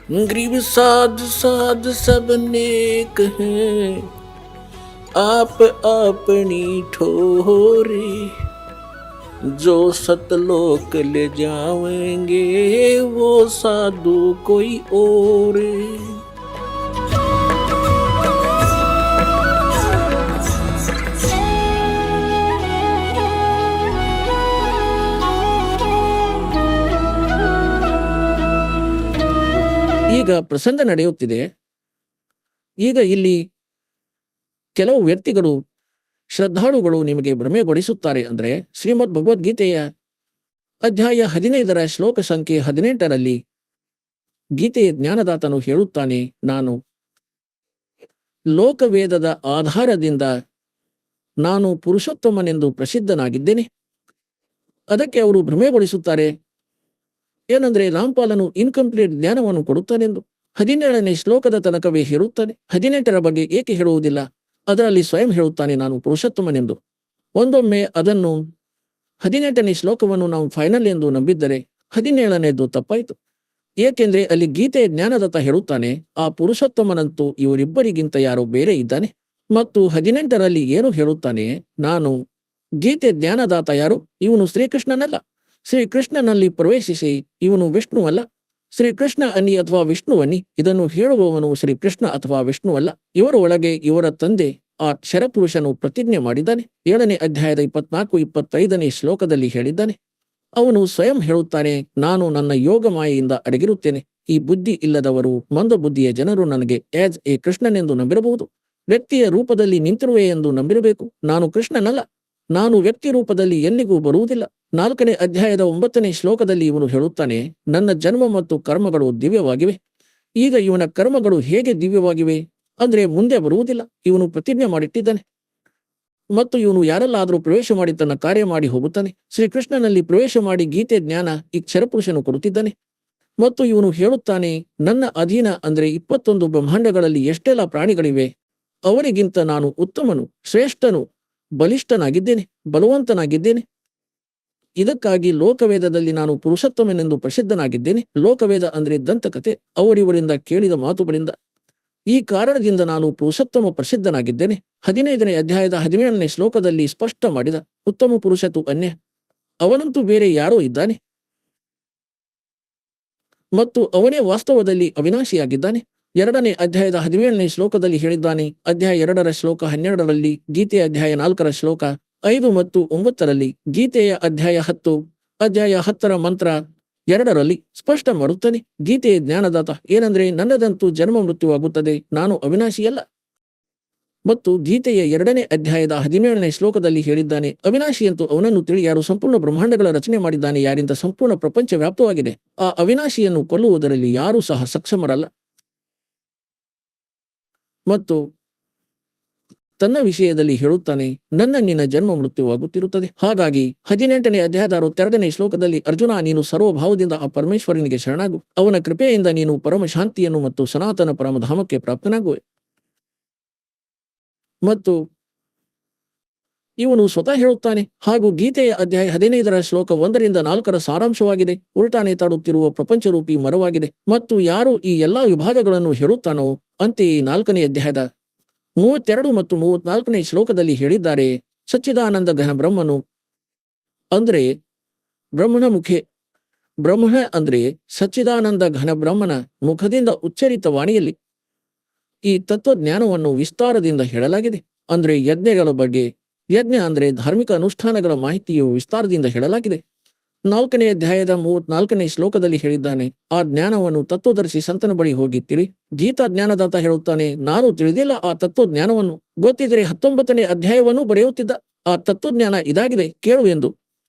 गरीब साध साध सब नेक हैं, आप अपनी ठोरे। जो सतलोक ले जाएंगे वो साधु कोई और। ಈಗ ಪ್ರಸಂಗ ನಡೆಯುತ್ತಿದೆ. ಈಗ ಇಲ್ಲಿ ಕೆಲವು ವ್ಯಕ್ತಿಗಳು, ಶ್ರದ್ಧಾಳುಗಳು ನಿಮಗೆ ಭ್ರಮೆಗೊಳಿಸುತ್ತಾರೆ. ಅಂದರೆ ಶ್ರೀಮದ್ ಭಗವದ್ಗೀತೆಯ ಅಧ್ಯಾಯ 15 ಶ್ಲೋಕ ಸಂಖ್ಯೆ 18ರಲ್ಲಿ ಗೀತೆಯ ಜ್ಞಾನದಾತನು ಹೇಳುತ್ತಾನೆ, ನಾನು ಲೋಕವೇದದ ಆಧಾರದಿಂದ ನಾನು ಪುರುಷೋತ್ತಮನೆಂದು ಪ್ರಸಿದ್ಧನಾಗಿದ್ದೇನೆ. ಅದಕ್ಕೆ ಅವರು ಭ್ರಮೆಗೊಳಿಸುತ್ತಾರೆ. ಏನಂದ್ರೆ ರಾಮ್ಪಾಲನು ಇನ್ಕಂಪ್ಲೀಟ್ ಜ್ಞಾನವನ್ನು ಕೊಡುತ್ತಾನೆಂದು 17ನೇ ಶ್ಲೋಕದ ತನಕವೇ ಹೇಳುತ್ತಾನೆ. 18ರ ಬಗ್ಗೆ ಏಕೆ ಹೇಳುವುದಿಲ್ಲ? ಅದರಲ್ಲಿ ಸ್ವಯಂ ಹೇಳುತ್ತಾನೆ ನಾನು ಪುರುಷೋತ್ತಮನೆಂದು. ಒಂದೊಮ್ಮೆ ಅದನ್ನು 18ನೇ ಶ್ಲೋಕವನ್ನು ನಾವು ಫೈನಲ್ ಎಂದು ನಂಬಿದ್ದರೆ 17ನೇದು ತಪ್ಪಾಯಿತು. ಏಕೆಂದ್ರೆ ಅಲ್ಲಿ ಗೀತೆಯ ಜ್ಞಾನದತ್ತ ಹೇಳುತ್ತಾನೆ, ಆ ಪುರುಷೋತ್ತಮನಂತೂ ಇವರಿಬ್ಬರಿಗಿಂತ ಯಾರೋ ಬೇರೆ ಇದ್ದಾನೆ. ಮತ್ತು 18ರಲ್ಲಿ ಏನು ಹೇಳುತ್ತಾನೆ? ನಾನು ಗೀತೆ ಜ್ಞಾನದಾತ ಯಾರು? ಇವನು ಶ್ರೀಕೃಷ್ಣನಲ್ಲ. ಶ್ರೀಕೃಷ್ಣನಲ್ಲಿ ಪ್ರವೇಶಿಸಿ ಇವನು ವಿಷ್ಣುವಲ್ಲ. ಶ್ರೀಕೃಷ್ಣ ಅನ್ನಿ ಅಥವಾ ವಿಷ್ಣು ಅನ್ನಿ, ಇದನ್ನು ಹೇಳುವವನು ಶ್ರೀಕೃಷ್ಣ ಅಥವಾ ವಿಷ್ಣುವಲ್ಲ. ಇವರ ಒಳಗೆ ಇವರ ತಂದೆ ಆ ಶರಪುರುಷನು ಪ್ರತಿಜ್ಞೆ ಮಾಡಿದ್ದಾನೆ. 7ನೇ ಅಧ್ಯಾಯದ 24-25ನೇ ಶ್ಲೋಕದಲ್ಲಿ ಹೇಳಿದ್ದಾನೆ. ಅವನು ಸ್ವಯಂ ಹೇಳುತ್ತಾನೆ, ನಾನು ನನ್ನ ಯೋಗ ಮಾಯೆಯಿಂದ ಅಡಗಿರುತ್ತೇನೆ. ಈ ಬುದ್ಧಿ ಇಲ್ಲದವರು, ಮಂದ ಬುದ್ಧಿಯ ಜನರು ನನಗೆ ಆಸ್ ಎ ಕೃಷ್ಣನೆಂದು ನಂಬಿರಬಹುದು. ವ್ಯಕ್ತಿಯ ರೂಪದಲ್ಲಿ ನಿಂತಿರುವೆ ಎಂದು ನಂಬಿರಬೇಕು. ನಾನು ಕೃಷ್ಣನಲ್ಲ. ನಾನು ವ್ಯಕ್ತಿ ರೂಪದಲ್ಲಿ ಎಂದಿಗೂ ಬರುವುದಿಲ್ಲ. 4ನೇ ಅಧ್ಯಾಯದ 9ನೇ ಶ್ಲೋಕದಲ್ಲಿ ಇವನು ಹೇಳುತ್ತಾನೆ, ನನ್ನ ಜನ್ಮ ಮತ್ತು ಕರ್ಮಗಳು ದಿವ್ಯವಾಗಿವೆ. ಈಗ ಇವನ ಕರ್ಮಗಳು ಹೇಗೆ ದಿವ್ಯವಾಗಿವೆ ಅಂದ್ರೆ ಮುಂದೆ ಬರುವುದಿಲ್ಲ. ಇವನು ಪ್ರತಿಜ್ಞೆ ಮಾಡಿಟ್ಟಿದ್ದಾನೆ. ಮತ್ತು ಇವನು ಯಾರಲ್ಲಾದರೂ ಪ್ರವೇಶ ಮಾಡಿ ತನ್ನ ಕಾರ್ಯ ಮಾಡಿ ಹೋಗುತ್ತಾನೆ. ಶ್ರೀಕೃಷ್ಣನಲ್ಲಿ ಪ್ರವೇಶ ಮಾಡಿ ಗೀತೆ ಜ್ಞಾನ ಈ ಕ್ಷರಪುರುಷನು ಕೊಡುತ್ತಿದ್ದಾನೆ. ಮತ್ತು ಇವನು ಹೇಳುತ್ತಾನೆ, ನನ್ನ ಅಧೀನ ಅಂದ್ರೆ 21 ಬ್ರಹ್ಮಾಂಡಗಳಲ್ಲಿ ಎಷ್ಟೆಲ್ಲ ಪ್ರಾಣಿಗಳಿವೆ, ಅವರಿಗಿಂತ ನಾನು ಉತ್ತಮನು, ಶ್ರೇಷ್ಠನು, ಬಲಿಷ್ಠನಾಗಿದ್ದೇನೆ, ಬಲವಂತನಾಗಿದ್ದೇನೆ. ಇದಕ್ಕಾಗಿ ಲೋಕವೇದದಲ್ಲಿ ನಾನು ಪುರುಷೋತ್ತಮನೆಂದು ಪ್ರಸಿದ್ಧನಾಗಿದ್ದೇನೆ. ಲೋಕವೇದ ಅಂದ್ರೆ ದಂತಕತೆ, ಅವರಿವರಿಂದ ಕೇಳಿದ ಮಾತುಗಳಿಂದ. ಈ ಕಾರಣದಿಂದ ನಾನು ಪುರುಷೋತ್ತಮ ಪ್ರಸಿದ್ಧನಾಗಿದ್ದೇನೆ. 15ನೇ ಅಧ್ಯಾಯದ 17ನೇ ಶ್ಲೋಕದಲ್ಲಿ ಸ್ಪಷ್ಟ ಮಾಡಿದ, ಉತ್ತಮ ಪುರುಷತು ಅನ್ಯ, ಅವನಂತೂ ಬೇರೆ ಯಾರೋ ಇದ್ದಾನೆ ಮತ್ತು ಅವನೇ ವಾಸ್ತವದಲ್ಲಿ ಅವಿನಾಶಿಯಾಗಿದ್ದಾನೆ. 2ನೇ ಅಧ್ಯಾಯದ 17ನೇ ಶ್ಲೋಕದಲ್ಲಿ ಹೇಳಿದ್ದಾನೆ. ಅಧ್ಯಾಯ 2ರ ಶ್ಲೋಕ 12ರಲ್ಲಿ, ಗೀತೆಯ ಅಧ್ಯಾಯ 4ರ ಶ್ಲೋಕ 5 ಮತ್ತು 9ರಲ್ಲಿ, ಗೀತೆಯ ಅಧ್ಯಾಯ 10, ಅಧ್ಯಾಯ 10ರ ಮಂತ್ರ 2ರಲ್ಲಿ ಸ್ಪಷ್ಟ ಮಾಡುತ್ತಾನೆ. ಗೀತೆಯ ಜ್ಞಾನದಾತ ಏನಂದ್ರೆ, ನನ್ನದಂತೂ ಜನ್ಮ ಮೃತ್ಯುವಾಗುತ್ತದೆ, ನಾನು ಅವಿನಾಶಿಯಲ್ಲ. ಮತ್ತು ಗೀತೆಯ 2ನೇ ಅಧ್ಯಾಯದ 17ನೇ ಶ್ಲೋಕದಲ್ಲಿ ಹೇಳಿದ್ದಾನೆ, ಅವಿನಾಶಿಯಂತೂ ಅವನನ್ನು ತಿಳಿ ಯಾರು ಸಂಪೂರ್ಣ ಬ್ರಹ್ಮಾಂಡಗಳ ರಚನೆ ಮಾಡಿದ್ದಾನೆ, ಯಾರಿಂದ ಸಂಪೂರ್ಣ ಪ್ರಪಂಚ ವ್ಯಾಪ್ತವಾಗಿದೆ. ಆ ಅವಿನಾಶಿಯನ್ನು ಕೊಲ್ಲುವುದರಲ್ಲಿ ಯಾರೂ ಸಹ ಸಕ್ಷಮರಲ್ಲ. ಮತ್ತು ತನ್ನ ವಿಷಯದಲ್ಲಿ ಹೇಳುತ್ತಾನೆ, ನನ್ನ ನಿನ್ನ ಜನ್ಮ ಮೃತ್ಯುವಾಗುತ್ತಿರುತ್ತದೆ. ಹಾಗಾಗಿ 18ನೇ ಅಧ್ಯಾಯದ 62ನೇ ಶ್ಲೋಕದಲ್ಲಿ, ಅರ್ಜುನ ನೀನು ಸರ್ವಭಾವದಿಂದ ಆ ಪರಮೇಶ್ವರನಿಗೆ ಶರಣಾಗು, ಅವನ ಕೃಪೆಯಿಂದ ನೀನು ಪರಮ ಶಾಂತಿಯನ್ನು ಮತ್ತು ಸನಾತನ ಪರಮಧಾಮಕ್ಕೆ ಪ್ರಾಪ್ತನಾಗುವೆ. ಮತ್ತು ಇವನು ಸ್ವತಃ ಹೇಳುತ್ತಾನೆ. ಹಾಗೂ ಗೀತೆಯ ಅಧ್ಯಾಯ 15ರ ಶ್ಲೋಕ 1ರಿಂದ 4ರ ಸಾರಾಂಶವಾಗಿದೆ. ಉಲ್ಟಾನೆ ತಾಡುತ್ತಿರುವ ಪ್ರಪಂಚರೂಪಿ ಮರವಾಗಿದೆ. ಮತ್ತು ಯಾರು ಈ ಎಲ್ಲಾ ವಿಭಾಗಗಳನ್ನು ಹೇಳುತ್ತಾನೋ, ಅಂತೆಯೇ 4ನೇ ಅಧ್ಯಾಯದ 32 ಮತ್ತು 34ನೇ ಶ್ಲೋಕದಲ್ಲಿ ಹೇಳಿದ್ದಾರೆ, ಸಚ್ಚಿದಾನಂದ ಘನ ಬ್ರಹ್ಮನು ಅಂದ್ರೆ ಬ್ರಹ್ಮನ ಮುಖೆ, ಬ್ರಹ್ಮಣ ಅಂದ್ರೆ ಸಚ್ಚಿದಾನಂದ ಘನ ಬ್ರಹ್ಮನ ಮುಖದಿಂದ ಉಚ್ಚರಿತ ವಾಣಿಯಲ್ಲಿ ಈ ತತ್ವಜ್ಞಾನವನ್ನು ವಿಸ್ತಾರದಿಂದ ಹೇಳಲಾಗಿದೆ. ಅಂದ್ರೆ ಯಜ್ಞಗಳ ಬಗ್ಗೆ, ಯಜ್ಞ ಅಂದ್ರೆ ಧಾರ್ಮಿಕ ಅನುಷ್ಠಾನಗಳ ಮಾಹಿತಿಯು ವಿಸ್ತಾರದಿಂದ ಹೇಳಲಾಗಿದೆ. 4ನೇ ಅಧ್ಯಾಯದ 34ನೇ ಶ್ಲೋಕದಲ್ಲಿ ಹೇಳಿದ್ದಾನೆ, ಆ ಜ್ಞಾನವನ್ನು ತತ್ವದರ್ಶಿ ಸಂತನ ಬಳಿ ಹೋಗಿತ್ತಿರಿ. ಗೀತಾ ಜ್ಞಾನದಾತ ಹೇಳುತ್ತಾನೆ, ನಾನು ತಿಳಿದಿಲ್ಲ ಆ ತತ್ವಜ್ಞಾನವನ್ನು, ಗೊತ್ತಿದ್ರೆ 19ನೇ ಅಧ್ಯಾಯವನ್ನು ಬರೆಯುತ್ತಿದ್ದ. ಆ ತತ್ವಜ್ಞಾನ ಇದಾಗಿದೆ, ಕೇಳು ಎಂದು.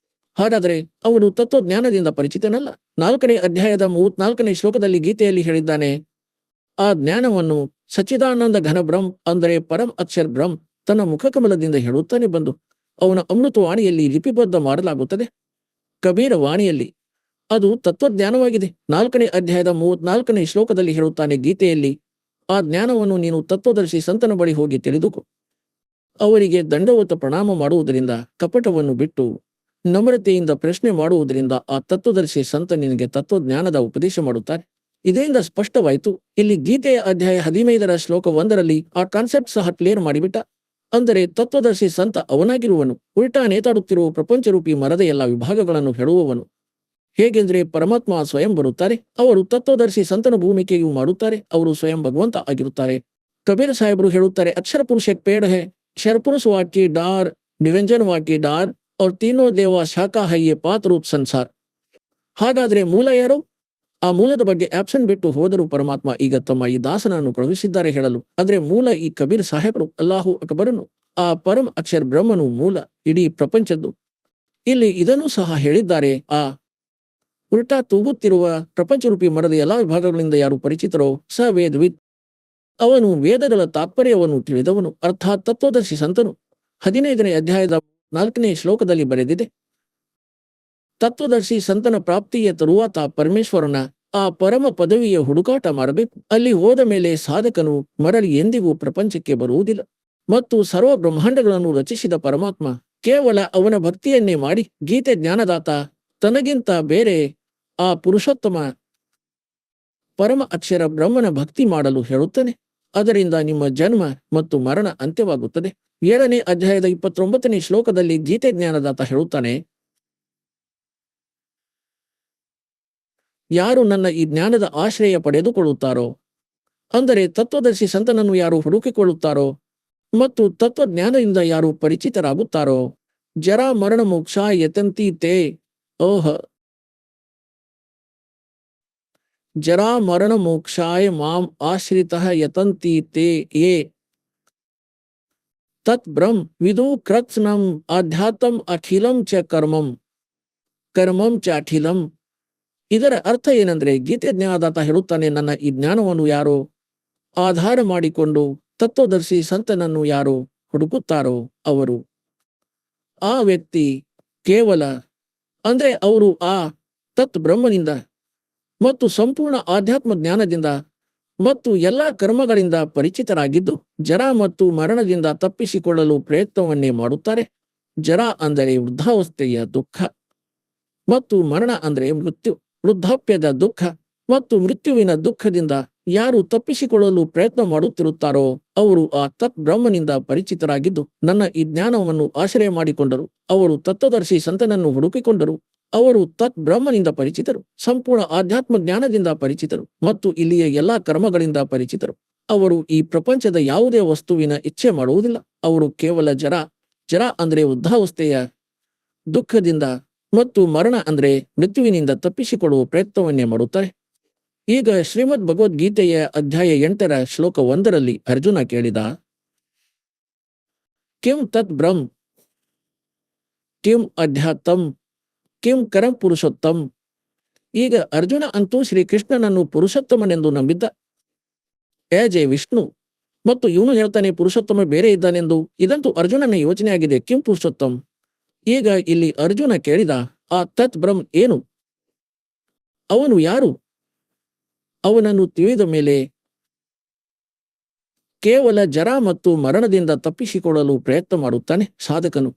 ಹಾಗಾದರೆ ಅವನು ತತ್ವಜ್ಞಾನದಿಂದ ಪರಿಚಿತನಲ್ಲ. 4ನೇ ಅಧ್ಯಾಯದ 34ನೇ ಶ್ಲೋಕದಲ್ಲಿ ಗೀತೆಯಲ್ಲಿ ಹೇಳಿದ್ದಾನೆ, ಆ ಜ್ಞಾನವನ್ನು ಸಚ್ಚಿದಾನಂದ ಘನ ಬ್ರಹ್ಮ ಅಂದರೆ ಪರಂ ಅಕ್ಷರ್ ಬ್ರಹ್ಮ ತನ್ನ ಮುಖಕಮಲದಿಂದ ಹೇಳುತ್ತಾನೆ ಬಂದು ಅವನ ಅಮೃತ ವಾಣಿಯಲ್ಲಿ ಲಿಪಿಬದ್ಧ ಮಾಡಲಾಗುತ್ತದೆ. ಕಬೀರ ವಾಣಿಯಲ್ಲಿ ಅದು ತತ್ವಜ್ಞಾನವಾಗಿದೆ. 4ನೇ ಅಧ್ಯಾಯದ 34ನೇ ಶ್ಲೋಕದಲ್ಲಿ ಹೇಳುತ್ತಾನೆ ಗೀತೆಯಲ್ಲಿ, ಆ ಜ್ಞಾನವನ್ನು ನೀನು ತತ್ವದರ್ಶಿ ಸಂತನ ಬಳಿ ಹೋಗಿ ತಿಳಿದುಕೋ. ಅವರಿಗೆ ದಂಡವತ ಪ್ರಣಾಮ ಮಾಡುವುದರಿಂದ, ಕಪಟವನ್ನು ಬಿಟ್ಟು ನಮ್ರತೆಯಿಂದ ಪ್ರಶ್ನೆ ಮಾಡುವುದರಿಂದ ಆ ತತ್ವದರ್ಶಿ ಸಂತ ನಿನಗೆ ತತ್ವಜ್ಞಾನದ ಉಪದೇಶ ಮಾಡುತ್ತಾರೆ. ಇದರಿಂದ ಸ್ಪಷ್ಟವಾಯಿತು. ಇಲ್ಲಿ ಗೀತೆಯ ಅಧ್ಯಾಯ 15 ಶ್ಲೋಕ 1ರಲ್ಲಿ ಆ ಕಾನ್ಸೆಪ್ಟ್ ಸಹ ಕ್ಲಿಯರ್ ಮಾಡಿಬಿಟ್ಟ. ಅಂದರೆ ತತ್ವದರ್ಶಿ ಸಂತ ಅವನಾಗಿರುವನು, ಉಲ್ಟಾ ನೇತಾಡುತ್ತಿರುವ ಪ್ರಪಂಚರೂಪಿ ಮರದ ಎಲ್ಲ ವಿಭಾಗಗಳನ್ನು ಹೇಳುವವನು. ಹೇಗೆಂದ್ರೆ ಪರಮಾತ್ಮ ಸ್ವಯಂ ಬರುತ್ತಾರೆ, ಅವರು ತತ್ವದರ್ಶಿ ಸಂತನ ಭೂಮಿಕೆಯೂ ಮಾಡುತ್ತಾರೆ, ಅವರು ಸ್ವಯಂ ಭಗವಂತ ಆಗಿರುತ್ತಾರೆ. ಕಬೀರ್ ಸಾಹೇಬರು ಹೇಳುತ್ತಾರೆ, ಅಕ್ಷರ ಪುರುಷ एक पेड़ है, क्षर पुरुष वाक्य डार, निरंजन वाक्य डार और तीनों देवा शाಖಾ है ये पात रूप संसार. ಹಾಗಾದ್ರೆ ಮೂಲ ಯಾರು? ಆ ಮೂಲದ ಬಗ್ಗೆ ಆಪ್ಷನ್ ಬಿಟ್ಟು ಹೋದರು ಪರಮಾತ್ಮ ಈಗ ತಮ್ಮ ಈ ದಾಸನನ್ನು ಕಳುಹಿಸಿದ್ದಾರೆ ಹೇಳಲು. ಆದ್ರೆ ಮೂಲ ಈ ಕಬೀರ್ ಸಾಹೇಬರು, ಅಲ್ಲಾಹು ಅಕ್ಬರನು, ಆ ಪರಂ ಅಕ್ಷರ ಬ್ರಹ್ಮನು ಮೂಲ ಇಡೀ ಪ್ರಪಂಚದ್ದು. ಇಲ್ಲಿ ಇದನ್ನು ಸಹ ಹೇಳಿದ್ದಾರೆ, ಆ ಉಲ್ಟಾ ತೂಗುತ್ತಿರುವ ಪ್ರಪಂಚರೂಪಿ ಮರದ ಎಲ್ಲಾ ವಿಭಾಗಗಳಿಂದ ಯಾರು ಪರಿಚಿತರೋ ಸ ವೇದವಿದ್, ಅವನು ವೇದಗಳ ತಾತ್ಪರ್ಯವನ್ನು ತಿಳಿದವನು, ಅರ್ಥಾತ್ ತತ್ವದರ್ಶಿ ಸಂತನು. 15ನೇ ಅಧ್ಯಾಯದ 4ನೇ ಶ್ಲೋಕದಲ್ಲಿ ಬರೆದಿದೆ, ತತ್ವದರ್ಶಿ ಸಂತನ ಪ್ರಾಪ್ತಿಯ ತರುವಾತ ಪರಮೇಶ್ವರನ ಆ ಪರಮ ಪದವಿಯ ಹುಡುಕಾಟ ಮಾಡಬೇಕು. ಅಲ್ಲಿ ಹೋದ ಮೇಲೆ ಸಾಧಕನು ಮರಳಿ ಎಂದಿಗೂ ಪ್ರಪಂಚಕ್ಕೆ ಬರುವುದಿಲ್ಲ. ಮತ್ತು ಸರ್ವ ಬ್ರಹ್ಮಾಂಡಗಳನ್ನು ರಚಿಸಿದ ಪರಮಾತ್ಮ ಕೇವಲ ಅವನ ಭಕ್ತಿಯನ್ನೇ ಮಾಡಿ ಗೀತೆ ಜ್ಞಾನದಾತ ತನಗಿಂತ ಬೇರೆ ಆ ಪುರುಷೋತ್ತಮ ಪರಮ ಅಕ್ಷರ ಬ್ರಹ್ಮನ ಭಕ್ತಿ ಮಾಡಲು ಹೇಳುತ್ತಾನೆ. ಅದರಿಂದ ನಿಮ್ಮ ಜನ್ಮ ಮತ್ತು ಮರಣ ಅಂತ್ಯವಾಗುತ್ತದೆ. 7ನೇ ಅಧ್ಯಾಯದ 29ನೇ ಶ್ಲೋಕದಲ್ಲಿ ಗೀತೆ ಜ್ಞಾನದಾತ ಹೇಳುತ್ತಾನೆ, ಯಾರು ನನ್ನ ಈ ಜ್ಞಾನದ ಆಶ್ರಯ ಪಡೆದುಕೊಳ್ಳುತ್ತಾರೋ, ಅಂದರೆ ತತ್ವದರ್ಶಿ ಸಂತನನ್ನು ಯಾರು ಹುಡುಕಿಕೊಳ್ಳುತ್ತಾರೋ ಮತ್ತು ತತ್ವಜ್ಞಾನದಿಂದ ಯಾರು ಪರಿಚಿತರಾಗುತ್ತಾರೋ, ಜರಾ ಮರಣ ಮೋಕ್ಷ ಯತಂತಿ ತೇ ಓಹ ಜರಾ ಮರಣ ಮೋಕ್ಷಾಯ ಮಾಂ ಆಶ್ರಿತಃ ಯತಂತಿ ತೇ ಯೇ ತತ್ ಬ್ರಹ್ಮ ವಿದು ಕೃತ್ಸ್ನಂ ಆಧ್ಯಾತ್ಮಂ ಅಖಿಲಂ ಚ ಕರ್ಮಂ ಕರ್ಮಂ ಚ ಅಖಿಲಂ. ಇದರ ಅರ್ಥ ಏನಂದ್ರೆ, ಗೀತೆ ಜ್ಞಾನದಾತ ಹೇಳುತ್ತಾನೆ, ನನ್ನ ಈ ಜ್ಞಾನವನ್ನು ಯಾರು ಆಧಾರ ಮಾಡಿಕೊಂಡು ತತ್ವದರ್ಶಿ ಸಂತನನ್ನು ಯಾರು ಹುಡುಕುತ್ತಾರೋ ಅವರು ಆ ವ್ಯಕ್ತಿ ಕೇವಲ ಅಂದ್ರೆ ಅವರು ಆ ತತ್ ಬ್ರಹ್ಮನಿಂದ ಮತ್ತು ಸಂಪೂರ್ಣ ಆಧ್ಯಾತ್ಮ ಜ್ಞಾನದಿಂದ ಮತ್ತು ಎಲ್ಲ ಕರ್ಮಗಳಿಂದ ಪರಿಚಿತರಾಗಿದ್ದು ಜರ ಮತ್ತು ಮರಣದಿಂದ ತಪ್ಪಿಸಿಕೊಳ್ಳಲು ಪ್ರಯತ್ನವನ್ನೇ ಮಾಡುತ್ತಾರೆ. ಜರ ಅಂದರೆ ವೃದ್ಧಾವಸ್ಥೆಯ ದುಃಖ ಮತ್ತು ಮರಣ ಅಂದರೆ ಮೃತ್ಯು. ವೃದ್ಧಾಪ್ಯದ ದುಃಖ ಮತ್ತು ಮೃತ್ಯುವಿನ ದುಃಖದಿಂದ ಯಾರು ತಪ್ಪಿಸಿಕೊಳ್ಳಲು ಪ್ರಯತ್ನ ಮಾಡುತ್ತಿರುತ್ತಾರೋ ಅವರು ಆ ತತ್ ಬ್ರಹ್ಮನಿಂದ ಪರಿಚಿತರಾಗಿದ್ದು ನನ್ನ ಈ ಜ್ಞಾನವನ್ನು ಆಶ್ರಯ ಮಾಡಿಕೊಂಡರು. ಅವರು ತತ್ವದರ್ಶಿ ಸಂತನನ್ನು ಹುಡುಕಿಕೊಂಡರು. ಅವರು ತತ್ ಬ್ರಹ್ಮನಿಂದ ಪರಿಚಿತರು, ಸಂಪೂರ್ಣ ಆಧ್ಯಾತ್ಮ ಜ್ಞಾನದಿಂದ ಪರಿಚಿತರು ಮತ್ತು ಇಲ್ಲಿಯ ಎಲ್ಲಾ ಕರ್ಮಗಳಿಂದ ಪರಿಚಿತರು. ಅವರು ಈ ಪ್ರಪಂಚದ ಯಾವುದೇ ವಸ್ತುವಿನ ಇಚ್ಛೆ ಮಾಡುವುದಿಲ್ಲ. ಅವರು ಕೇವಲ ಜರ ಅಂದ್ರೆ ವೃದ್ಧಾವಸ್ಥೆಯ ದುಃಖದಿಂದ ಮತ್ತು ಮರಣ ಅಂದ್ರೆ ಮೃತ್ಯುವಿನಿಂದ ತಪ್ಪಿಸಿಕೊಳ್ಳುವ ಪ್ರಯತ್ನವನ್ನೇ ಮಾಡುತ್ತಾರೆ. ಈಗ ಶ್ರೀಮದ್ ಭಗವದ್ಗೀತೆಯ ಅಧ್ಯಾಯ 8ರ ಶ್ಲೋಕ 1ರಲ್ಲಿ ಅರ್ಜುನ ಕೇಳಿದ, ಕಿಂ ತತ್ ಬ್ರಹ್ಮ ಕಿಂ ಅಧ್ಯಾತ್ಮಂ ಕಿಂ ಕರಂ ಪುರುಷೋತ್ತಮ್. ಈಗ ಅರ್ಜುನ ಅಂತೂ ಶ್ರೀಕೃಷ್ಣನನ್ನು ಪುರುಷೋತ್ತಮನೆಂದು ನಂಬಿದ್ದ ಎ ವಿಷ್ಣು, ಮತ್ತು ಇವನು ಹೇಳ್ತಾನೆ ಪುರುಷೋತ್ತಮ ಬೇರೆ ಇದ್ದಾನೆಂದು. ಇದಂತೂ ಅರ್ಜುನನ ಯೋಚನೆಯಾಗಿದೆ, ಕಿಂ ಪುರುಷೋತ್ತಮ್. ಈಗ ಇಲ್ಲಿ ಅರ್ಜುನ ಕೇಳಿದ, ಆ ತತ್ ಬ್ರಹ್ಮ ಏನು, ಅವನು ಯಾರು? ಅವನನ್ನು ತಿಳಿದ ಮೇಲೆ ಕೇವಲ ಜರ ಮತ್ತು ಮರಣದಿಂದ ತಪ್ಪಿಸಿಕೊಳ್ಳಲು ಪ್ರಯತ್ನ ಮಾಡುತ್ತಾನೆ ಸಾಧಕನು.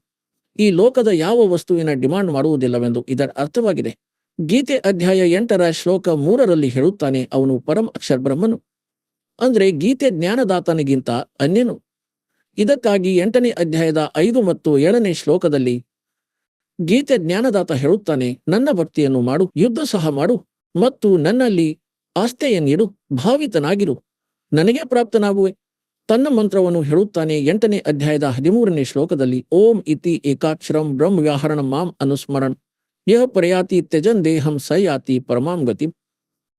ಈ ಲೋಕದ ಯಾವ ವಸ್ತುವಿನ ಡಿಮಾಂಡ್ ಮಾಡುವುದಿಲ್ಲವೆಂದು ಇದರ ಅರ್ಥವಾಗಿದೆ. ಗೀತೆ ಅಧ್ಯಾಯ 8ರ ಶ್ಲೋಕ 3ರಲ್ಲಿ ಹೇಳುತ್ತಾನೆ, ಅವನು ಪರಮ ಅಕ್ಷರ ಬ್ರಹ್ಮನು, ಅಂದ್ರೆ ಗೀತೆ ಜ್ಞಾನದಾತನಿಗಿಂತ ಅನ್ಯನು. ಇದಕ್ಕಾಗಿ 8ನೇ ಅಧ್ಯಾಯದ 5 ಮತ್ತು 7ನೇ ಶ್ಲೋಕದಲ್ಲಿ ಗೀತೆ ಜ್ಞಾನದಾತ ಹೇಳುತ್ತಾನೆ, ನನ್ನ ಭಕ್ತಿಯನ್ನು ಮಾಡು, ಯುದ್ಧ ಸಹ ಮಾಡು ಮತ್ತು ನನ್ನಲ್ಲಿ ಆಸ್ಥೆಯನ್ನಿಡು, ಭಾವಿತನಾಗಿರು, ನನಗೆ ಪ್ರಾಪ್ತನಾಗುವೆ. ತನ್ನ ಮಂತ್ರವನ್ನು ಹೇಳುತ್ತಾನೆ 8ನೇ ಅಧ್ಯಾಯದ 13ನೇ ಶ್ಲೋಕದಲ್ಲಿ, ಓಂ ಇತಿ ಏಕಾಕ್ಷರಂ ಬ್ರಹ್ಮ ವ್ಯಾಹರಣ ಮಾಂ ಅನುಸ್ಮರಣ ಯಹ ಪ್ರಯಾತಿ ತ್ಯಜನ್ ದೇಹಂ ಸಯಾತಿ ಪರಮಾಂ ಗತಿ.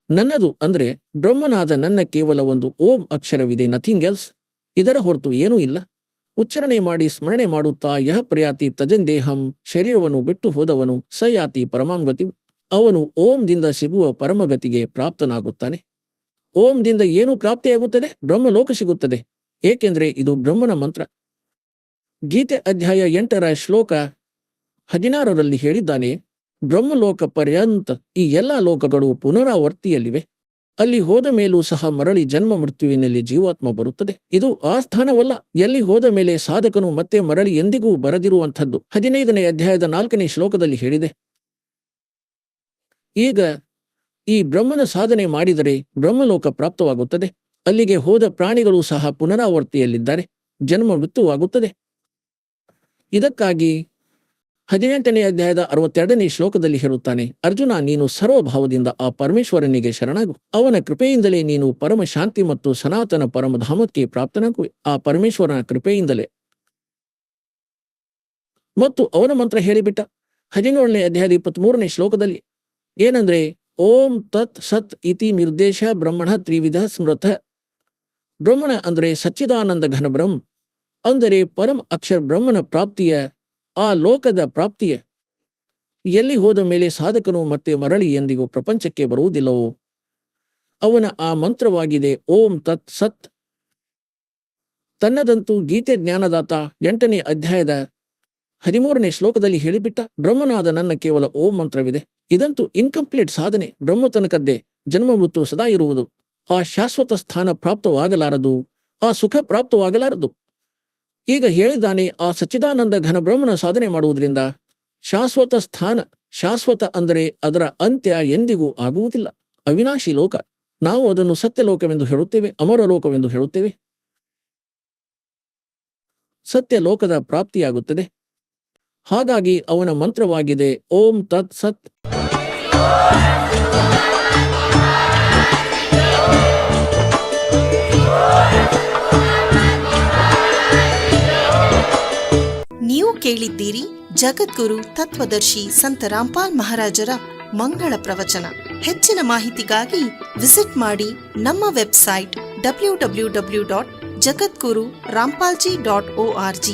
ನನ್ನದು ಅಂದ್ರೆ ಬ್ರಹ್ಮನಾದ ನನ್ನ ಕೇವಲ ಒಂದು ಓಂ ಅಕ್ಷರವಿದೆ, ನಥಿಂಗ್ ಎಲ್ಸ್. ಇದರ ಹೊರತು ಏನೂ ಇಲ್ಲ. ಉಚ್ಚಾರಣೆ ಮಾಡಿ ಸ್ಮರಣೆ ಮಾಡುತ್ತಾ ಯಹ ಪ್ರಯಾತಿ ತಜನ್ ದೇಹಂ, ಶರೀರವನ್ನು ಬಿಟ್ಟು ಹೋದವನು ಸಯಾತಿ ಪರಮಾಂ ಗತಿ, ಅವನು ಓಂದಿಂದ ಸಿಗುವ ಪರಮಗತಿಗೆ ಪ್ರಾಪ್ತನಾಗುತ್ತಾನೆ. ಓಂದಿಂದ ಏನು ಪ್ರಾಪ್ತಿಯಾಗುತ್ತದೆ? ಬ್ರಹ್ಮಲೋಕ ಸಿಗುತ್ತದೆ, ಏಕೆಂದ್ರೆ ಇದು ಬ್ರಹ್ಮನ ಮಂತ್ರ. ಗೀತೆ ಅಧ್ಯಾಯ 8ರ ಶ್ಲೋಕ 16ರಲ್ಲಿ ಹೇಳಿದ್ದಾನೆ, ಬ್ರಹ್ಮಲೋಕ ಪರ್ಯಂತ ಈ ಎಲ್ಲ ಲೋಕಗಳು ಪುನರಾವರ್ತಿಯಲ್ಲಿವೆ. ಅಲ್ಲಿ ಹೋದ ಮೇಲೂ ಸಹ ಮರಳಿ ಜನ್ಮ ಮೃತ್ಯುವಿನಲ್ಲಿ ಜೀವಾತ್ಮ ಬರುತ್ತದೆ. ಇದು ಆ ಸ್ಥಾನವಲ್ಲ ಎಲ್ಲಿ ಹೋದ ಮೇಲೆ ಸಾಧಕನು ಮತ್ತೆ ಮರಳಿ ಎಂದಿಗೂ ಬರದಿರುವಂಥದ್ದು. 15ನೇ ಅಧ್ಯಾಯದ 4ನೇ ಶ್ಲೋಕದಲ್ಲಿ ಹೇಳಿದೆ. ಈಗ ಈ ಬ್ರಹ್ಮನ ಸಾಧನೆ ಮಾಡಿದರೆ ಬ್ರಹ್ಮಲೋಕ ಪ್ರಾಪ್ತವಾಗುತ್ತದೆ. ಅಲ್ಲಿಗೆ ಹೋದ ಪ್ರಾಣಿಗಳು ಸಹ ಪುನರಾವರ್ತಿಯಲ್ಲಿದ್ದಾರೆ, ಜನ್ಮ ಮೃತ್ಯುವಾಗುತ್ತದೆ. ಇದಕ್ಕಾಗಿ 18ನೇ ಅಧ್ಯಾಯದ 62ನೇ ಶ್ಲೋಕದಲ್ಲಿ ಹೇಳುತ್ತಾನೆ, ಅರ್ಜುನ, ನೀನು ಸರ್ವಭಾವದಿಂದ ಆ ಪರಮೇಶ್ವರನಿಗೆ ಶರಣಾಗು. ಅವನ ಕೃಪೆಯಿಂದಲೇ ನೀನು ಪರಮ ಶಾಂತಿ ಮತ್ತು ಸನಾತನ ಪರಮಧಾಮಕ್ಕೆ ಪ್ರಾಪ್ತನಾಗುವೆ. ಆ ಪರಮೇಶ್ವರನ ಕೃಪೆಯಿಂದಲೇ. ಮತ್ತು ಅವನ ಮಂತ್ರ ಹೇಳಿಬಿಟ್ಟ 17ನೇ ಅಧ್ಯಾಯದ 23ನೇ ಶ್ಲೋಕದಲ್ಲಿ ಏನಂದ್ರೆ, ಓಂ ತತ್ ಸತ್ ಇತಿ ನಿರ್ದೇಶ ಬ್ರಹ್ಮಣ ತ್ರಿವಿಧ ಸ್ಮೃತ. ಬ್ರಹ್ಮಣ ಅಂದರೆ ಸಚ್ಚಿದಾನಂದ ಘನ ಬ್ರಹ್ಮ, ಅಂದರೆ ಪರಮ ಅಕ್ಷರ ಬ್ರಹ್ಮನ ಪ್ರಾಪ್ತಿಯ, ಆ ಲೋಕದ ಪ್ರಾಪ್ತಿಯ. ಎಲ್ಲಿ ಹೋದ ಮೇಲೆ ಸಾಧಕನು ಮತ್ತೆ ಮರಳಿ ಎಂದಿಗೂ ಪ್ರಪಂಚಕ್ಕೆ ಬರುವುದಿಲ್ಲವೋ ಅವನ ಆ ಮಂತ್ರವಾಗಿದೆ ಓಂ ತತ್ ಸತ್. ತನ್ನದಂತೂ ಗೀತೆ ಜ್ಞಾನದಾತ 8ನೇ ಅಧ್ಯಾಯದ 13ನೇ ಶ್ಲೋಕದಲ್ಲಿ ಹೇಳಿಬಿಟ್ಟ, ಬ್ರಹ್ಮನಾದ ನನ್ನ ಕೇವಲ ಓಂ ಮಂತ್ರವಿದೆ. ಇದಂತೂ ಇನ್ಕಂಪ್ಲೀಟ್ ಸಾಧನೆ. ಬ್ರಹ್ಮ ತನಕದ್ದೇ ಜನ್ಮ ಮೃತ್ಯು ಸದಾ ಇರುವುದು. ಆ ಶಾಶ್ವತ ಸ್ಥಾನ ಪ್ರಾಪ್ತವಾಗಲಾರದು, ಆ ಸುಖ ಪ್ರಾಪ್ತವಾಗಲಾರದು. ಈಗ ಹೇಳಿದ್ದಾನೆ, ಆ ಸಚ್ಚಿದಾನಂದ ಘನ ಬ್ರಹ್ಮನ ಸಾಧನೆ ಮಾಡುವುದರಿಂದ ಶಾಶ್ವತ ಸ್ಥಾನ. ಶಾಶ್ವತ ಅಂದರೆ ಅದರ ಅಂತ್ಯ ಎಂದಿಗೂ ಆಗುವುದಿಲ್ಲ. ಅವಿನಾಶಿ ಲೋಕ. ನಾವು ಅದನ್ನು ಸತ್ಯಲೋಕವೆಂದು ಹೇಳುತ್ತೇವೆ, ಅಮರ ಲೋಕವೆಂದು ಹೇಳುತ್ತೇವೆ. ಸತ್ಯ ಲೋಕದ ಪ್ರಾಪ್ತಿಯಾಗುತ್ತದೆ. ಹಾಗಾಗಿ ಅವನ ಮಂತ್ರವಾಗಿದೆ ಓಂ ತತ್ ಸತ್. ನೀವು ಕೇಳಿದ್ದೀರಿ ಜಗದ್ಗುರು ತತ್ವದರ್ಶಿ ಸಂತ ರಾಮ್ಪಾಲ್ ಮಹಾರಾಜರ ಮಂಗಳ ಪ್ರವಚನ. ಹೆಚ್ಚಿನ ಮಾಹಿತಿಗಾಗಿ ವಿಸಿಟ್ ಮಾಡಿ ನಮ್ಮ ವೆಬ್ಸೈಟ್ www.jagadguru-rampalji.org.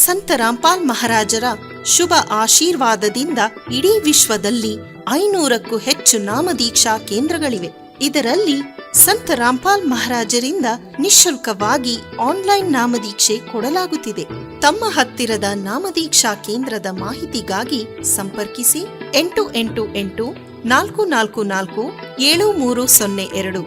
ಸಂತ ರಾಮ್ಪಾಲ್ ಮಹಾರಾಜರ ಶುಭ ಆಶೀರ್ವಾದದಿಂದ ಇಡೀ ವಿಶ್ವದಲ್ಲಿ 500ಕ್ಕೂ ಹೆಚ್ಚು ನಾಮದೀಕ್ಷಾ ಕೇಂದ್ರಗಳಿವೆ. ಇದರಲ್ಲಿ ಸಂತ ರಾಮ್ಪಾಲ್ ಮಹಾರಾಜರಿಂದ ನಿಶುಲ್ಕವಾಗಿ ಆನ್ಲೈನ್ ನಾಮದೀಕ್ಷೆ ಕೊಡಲಾಗುತ್ತಿದೆ. ತಮ್ಮ ಹತ್ತಿರದ ನಾಮದೀಕ್ಷಾ ಕೇಂದ್ರದ ಮಾಹಿತಿಗಾಗಿ ಸಂಪರ್ಕಿಸಿ 888 444 7302.